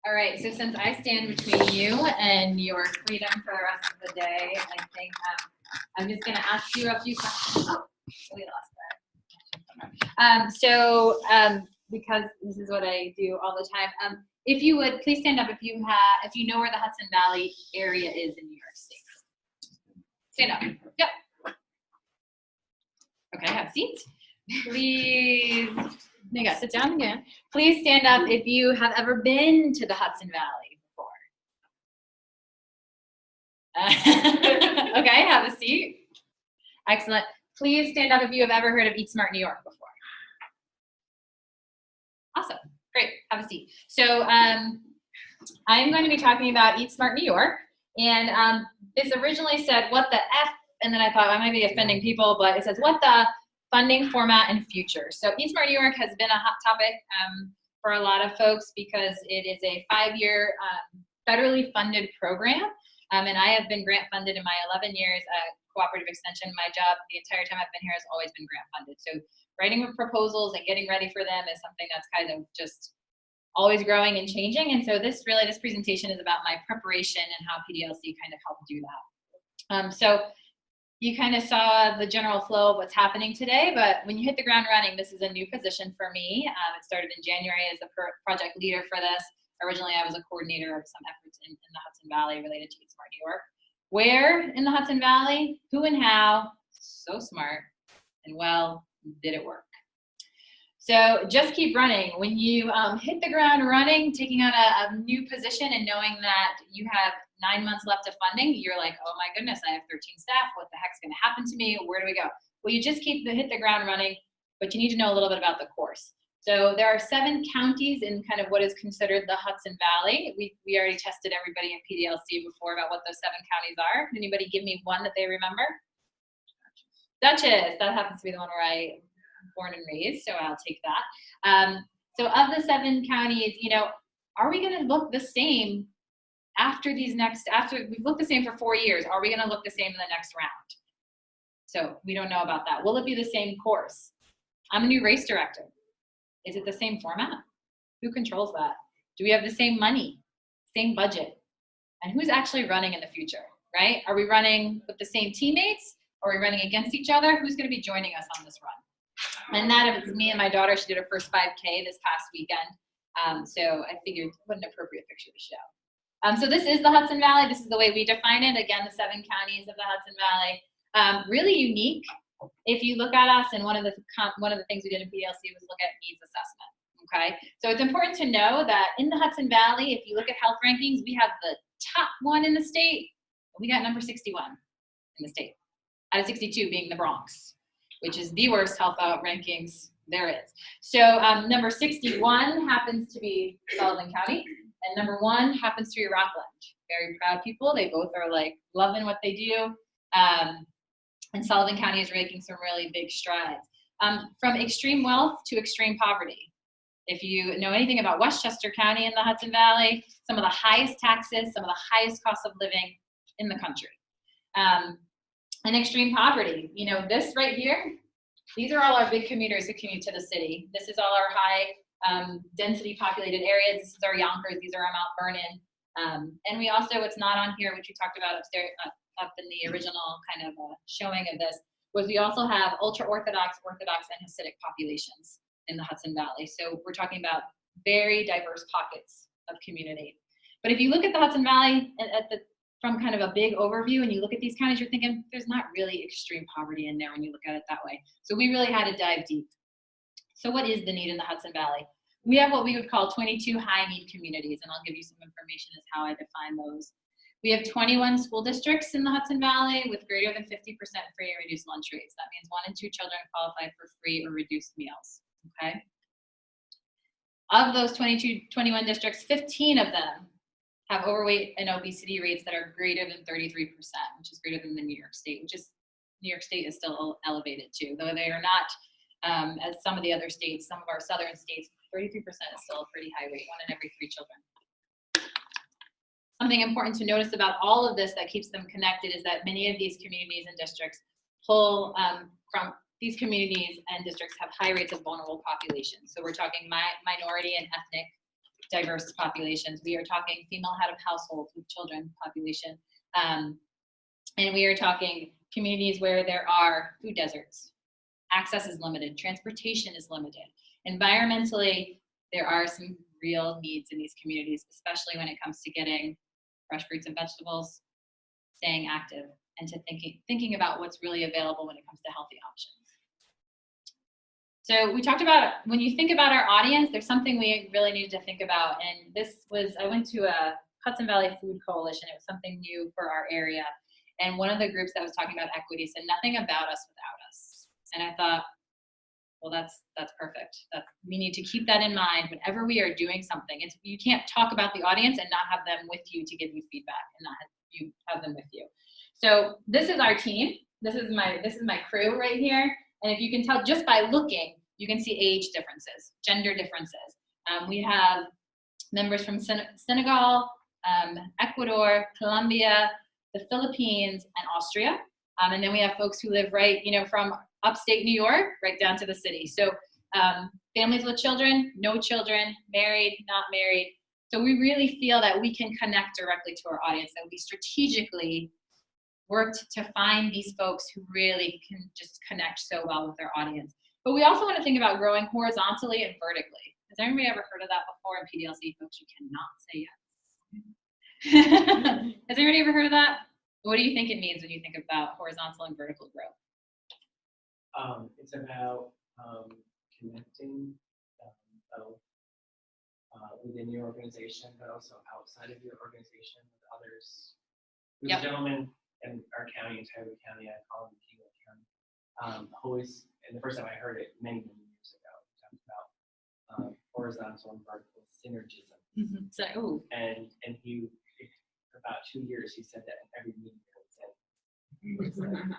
All right, so since I stand between you and your freedom for the rest of the day, I think I'm just going to ask you a few questions. Oh, we lost that. Because this is what I do all the time, if you would please stand up if you know where the Hudson Valley area is in New York State. Stand up. Yep. Okay, have a seat. Please. You got sit down again. Please stand up if you have ever been to the Hudson Valley before. Okay, have a seat. Excellent. Please stand up if you have ever heard of Eat Smart New York before. Awesome. Great. Have a seat. So I'm going to be talking about Eat Smart New York. And this originally said, what the F? And then I thought I might be offending people, but it says, what the funding, format, and future. So Eat Smart New York has been a hot topic for a lot of folks because it is a 5-year federally funded program. And I have been grant funded in my 11 years cooperative extension. My job the entire time I've been here has always been grant funded. So writing proposals and getting ready for them is something that's kind of just always growing and changing. And so this presentation is about my preparation and how PDLC kind of helped do that. So you kind of saw the general flow of what's happening today, but when you hit the ground running, this is a new position for me. It started in January as a project leader for this. Originally, I was a coordinator of some efforts in the Hudson Valley related to Eat Smart New York. Where in the Hudson Valley, who and how, so smart, and well, did it work? So just keep running. When you hit the ground running, taking on a new position and knowing that you have 9 months left of funding, you're like, oh my goodness, I have 13 staff. What the heck's gonna happen to me? Hit the ground running, but you need to know a little bit about the course. So there are 7 counties in kind of what is considered the Hudson Valley. We already tested everybody in PDLC before about what those 7 counties are. Can anybody give me one that they remember? Dutchess, that happens to be the one where I born and raised, so I'll take that. So of the 7 counties, are we gonna look the same after we've looked the same for 4 years? Are we gonna look the same in the next round? So we don't know about that. Will it be the same course? I'm a new race director. Is it the same format? Who controls that? Do we have the same money, same budget? And who's actually running in the future, right? Are we running with the same teammates? Are we running against each other? Who's gonna be joining us on this run? And that is me and my daughter. She did her first 5K this past weekend. So I figured what an appropriate picture to show. So this is the Hudson Valley. This is the way we define it. Again, the 7 counties of the Hudson Valley. Really unique. If you look at us, and one of the things we did in PDLC was look at needs assessment. Okay, so it's important to know that in the Hudson Valley, if you look at health rankings, we have the top one in the state. We got number 61 in the state, out of 62 being the Bronx, which is the worst health rankings there is. So number 61 happens to be Sullivan County, and number 1 happens to be Rockland. Very proud people. They both are like loving what they do. And Sullivan County is making some really big strides. From extreme wealth to extreme poverty. If you know anything about Westchester County in the Hudson Valley, some of the highest taxes, some of the highest cost of living in the country. And extreme poverty, this right here, these are all our big commuters who commute to the city. This is all our high density populated areas. This is our Yonkers, these are our Mount Vernon. And we also, what's not on here, which we talked about upstairs, up in the original kind of showing of this, was we also have ultra-Orthodox, Orthodox, and Hasidic populations in the Hudson Valley. So we're talking about very diverse pockets of community. But if you look at the Hudson Valley from kind of a big overview, and you look at these counties, you're thinking there's not really extreme poverty in there when you look at it that way. So we really had to dive deep. So what is the need in the Hudson Valley? We have what we would call 22 high need communities, and I'll give you some information as how I define those. We have 21 school districts in the Hudson Valley with greater than 50% free and reduced lunch rates. That means 1 in 2 children qualify for free or reduced meals, okay? Of those 21 districts, 15 of them have overweight and obesity rates that are greater than 33%, which is greater than the New York State, New York State is still elevated too, though they are not as some of the other states, some of our southern states, 33% is still a pretty high rate, 1 in every 3 children. Something important to notice about all of this that keeps them connected is that many of these communities and districts pull from these communities and districts have high rates of vulnerable populations. So we're talking minority and ethnic diverse populations. We are talking female head of households with children population. And we are talking communities where there are food deserts. Access is limited. Transportation is limited. Environmentally, there are some real needs in these communities, especially when it comes to getting fresh fruits and vegetables, staying active, and to thinking about what's really available when it comes to healthy options. So we talked about, when you think about our audience, there's something we really needed to think about. And this was, I went to a Hudson Valley Food Coalition. It was something new for our area. And one of the groups that was talking about equity said nothing about us without us. And I thought, well, that's perfect. We need to keep that in mind whenever we are doing something. You can't talk about the audience and not have them with you to give you feedback, and not have them with you. So this is our team. This is my crew right here. And if you can tell just by looking, you can see age differences, gender differences. We have members from Senegal, Ecuador, Colombia, the Philippines, and Austria. And then we have folks who live right, from upstate New York, right down to the city. So families with children, no children, married, not married. So we really feel that we can connect directly to our audience, and we strategically worked to find these folks who really can just connect so well with their audience. But we also want to think about growing horizontally and vertically. Has anybody ever heard of that before in PDLC? Folks, you cannot say yes. Has anybody ever heard of that? What do you think it means when you think about horizontal and vertical growth? It's about connecting both within your organization, but also outside of your organization with others. There's a gentleman in our county, in Tioga County, I call him King of County, always, and the first time I heard it many years ago, we talked about horizontal and vertical synergism. Mm-hmm. So, ooh. And he, for about 2 years, he said that in every meeting that was in.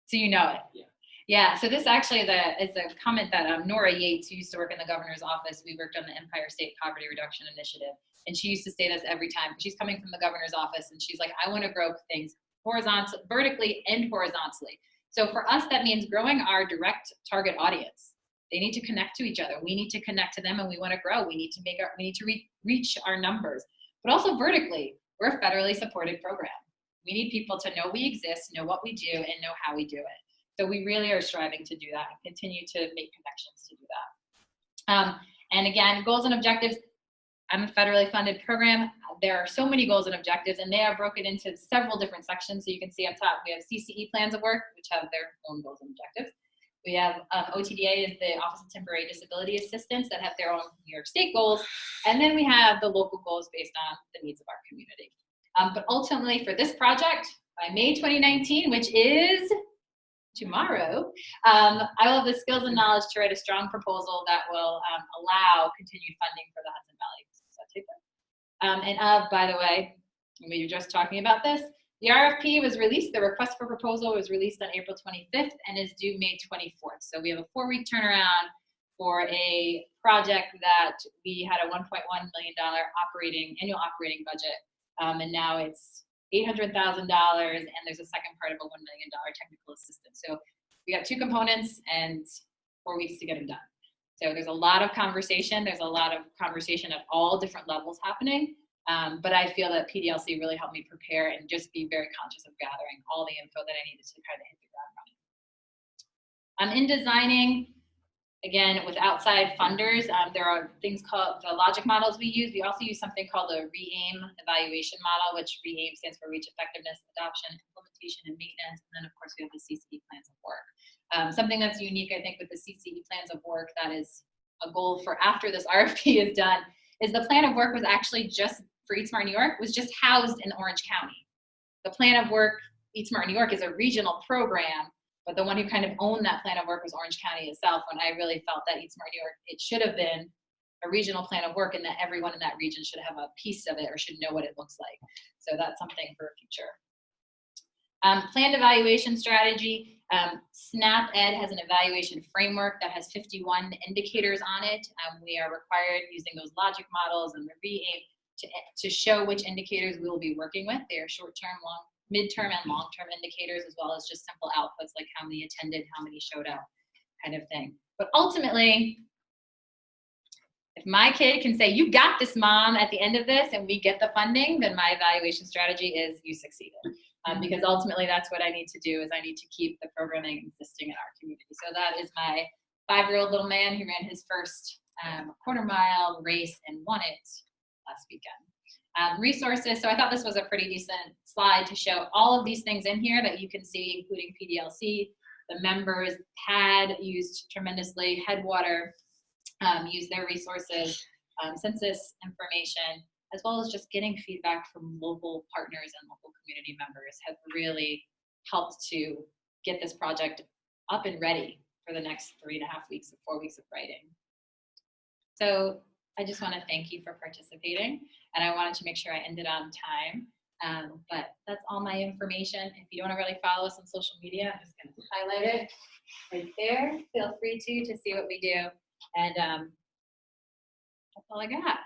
So you know it. Yeah. Yeah, so this actually is a comment that Nora Yates, who used to work in the governor's office, we worked on the Empire State Poverty Reduction Initiative, and she used to say this every time. She's coming from the governor's office, and she's like, I want to grow things vertically and horizontally. So for us, that means growing our direct target audience. They need to connect to each other. We need to connect to them, and we want to grow. We need to reach our numbers. But also vertically, we're a federally supported program. We need people to know we exist, know what we do, and know how we do it. So we really are striving to do that and continue to make connections to do that. And again, goals and objectives. I'm a federally funded program. There are so many goals and objectives, and they are broken into several different sections. So you can see up top, we have CCE plans of work, which have their own goals and objectives. We have OTDA is the Office of Temporary Disability Assistance that have their own New York State goals. And then we have the local goals based on the needs of our community. But ultimately for this project, by May 2019, which is tomorrow, I will have the skills and knowledge to write a strong proposal that will allow continued funding for the Hudson Valley. By the way, we were just talking about this, the RFP was released, the request for proposal was released on April 25th and is due May 24th. So we have a 4-week turnaround for a project that we had a $1.1 million annual operating budget, and now it's $800,000, and there's a second part of a $1 million technical assistance. So we got 2 components and 4 weeks to get them done. So there's a lot of conversation. There's a lot of conversation at all different levels happening. But I feel that PDLC really helped me prepare and just be very conscious of gathering all the info that I needed to kind of hit the ground running. In designing, again, with outside funders, there are things called the logic models we use. We also use something called the REAIM evaluation model, which REAIM stands for Reach Effectiveness, Adoption, Implementation, and Maintenance. And then, of course, we have the CCE plans of work. Something that's unique, I think, with the CCE plans of work that is a goal for after this RFP is done is the plan of work was actually just for Eat Smart New York was just housed in Orange County. The plan of work, Eat Smart New York, is a regional program, but the one who kind of owned that plan of work was Orange County itself, when I really felt that Eat Smart New York, it should have been a regional plan of work and that everyone in that region should have a piece of it or should know what it looks like. So that's something for future. Planned evaluation strategy. SNAP Ed has an evaluation framework that has 51 indicators on it. We are required using those logic models and the REAIM to show which indicators we will be working with. They are short-term, mid-term, and long-term indicators, as well as just simple outputs like how many attended, how many showed up, kind of thing. But ultimately, if my kid can say, you got this, mom, at the end of this, and we get the funding, then my evaluation strategy is you succeeded. Because ultimately that's what I need to do, is I need to keep the programming existing in our community. So that is my 5-year-old little man who ran his first quarter mile race and won it last weekend. Resources, so I thought this was a pretty decent slide to show all of these things in here that you can see, including PDLC. The members, PAD used tremendously, Headwater used their resources, census information, as well as just getting feedback from local partners and local community members have really helped to get this project up and ready for the next 3.5 weeks, 4 weeks of writing. So I just want to thank you for participating, and I wanted to make sure I ended on time. But that's all my information. If you want to really follow us on social media, I'm just going to highlight it right there. Feel free to see what we do. And that's all I got.